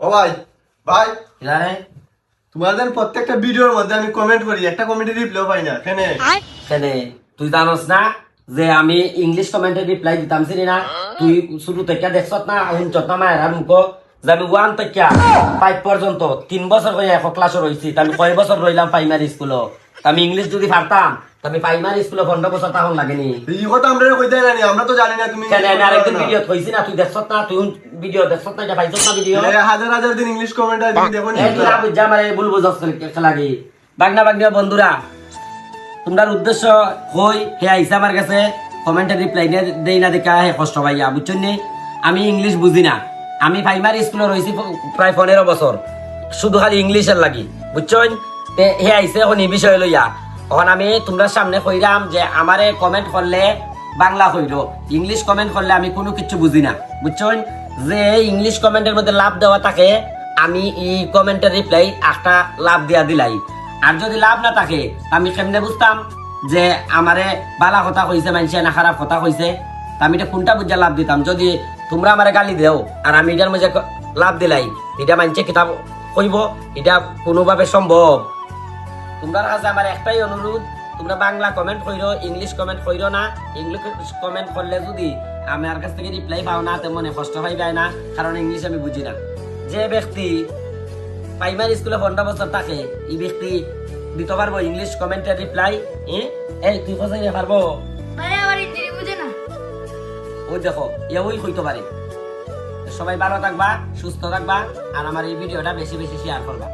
ও ভাই ভাই জানে তোমাদের প্রত্যেকটা ভিডিওর মধ্যে আমি কমেন্ট করি, একটা কমেন্টে রিপ্লাই পাই না কেন? কেনে তুই জানোস না যে আমি ইংলিশ কমেন্টে রিপ্লাই দিতাম চিনি না? তুই শুরু থেকে দেখছত না শুনছত না মায়ের মুখ যে আমি 1 থেকে 5 পর্যন্ত 3 বছর হয়ে এক ক্লাসে রয়েছি। আমি কয় বছর রইলাম প্রাইমারি স্কুলে? আমি ইংলিশ যদি পারতাম আমি প্রাইমারি স্কুলে 15 বছর তখন লাগেনি। এই কথা আমরা কইতে জানি, আমরা তো জানি না তুমি কেন আমি আরেকদিন ভিডিও কইছি না? তুই দেখছত না? তুই ভিডিও দেখছত না? এটা পাইছত না ভিডিও? হাজার হাজার দিন ইংলিশ কমেন্ট আর তুমি দেখো নি। এই তুই না বুঝা আমারে ভুল বুঝছ লাগে। বাগনা বাগনা বন্ধুরা, তোমরার উদ্দেশ্য হই হে আইসা আমার কাছে কমেন্টে রিপ্লাই দেই না দেখা হে কষ্ট পাইয়া, বুঝছেন নি? আমি ইংলিশ বুঝি না। আমি প্রাইমারি স্কুলে রয়েছি প্রায় 15 বছর, শুধু খালি ইংলিশের লাগি, বুঝছেন? হে আইসে এখন এই বিষয় লইয়া। এখন আমি তোমরা সামনে কইরাম যে আমারে কমেন্ট করলে বাংলা কইরো, ইংলিশ কমেন্ট করলে আমি কোনো কিছু বুঝি না, বুঝছেন? যে ইংলিশ কমেন্টের মধ্যে লাভ দেওয়া থাকে আমি এই কমেন্টের রিপ্লাই একটা লাভ দিয়া দিলাই। আর যদি লাভ না থাকে আমি কেমনে বুঝতাম যে আমারে বালা কথা কইছে মানুষে না খারাপ কথা কইছে? আমি এটা কোনটা বুঝা লাভ দিতাম? যদি তোমরা আমারে গালি দেও আর আমি এটার মধ্যে লাভ দিলাই, এটা মানুষে কিতাব কইব? এটা কোনোভাবে সম্ভব? তোমরা কাছে আমার একটাই অনুরোধ, তোমরা বাংলা কমেন্ট কইরো, ইংলিশ কমেন্ট কইরো না। ইংলিশ কমেন্ট করলে যদি আমার কাছ থেকে রিপ্লাই পাও না তেমন কষ্ট পাইবে না, কারণ ইংলিশ আমি বুঝি না। যে ব্যক্তি প্রাইমারি স্কুলে 15 বছর থাকে এই ব্যক্তি দিতে পারবো ইংলিশ কমেন্টের রিপ্লাই? এই তুই কোথায় পারবো? ভাই আমার ইংরেজি বুঝে না। ওই দেখো ওই হইতে পারে। সবাই ভালো থাকবা, সুস্থ থাকবা, আর আমার এই ভিডিওটা বেশি বেশি শেয়ার করবা।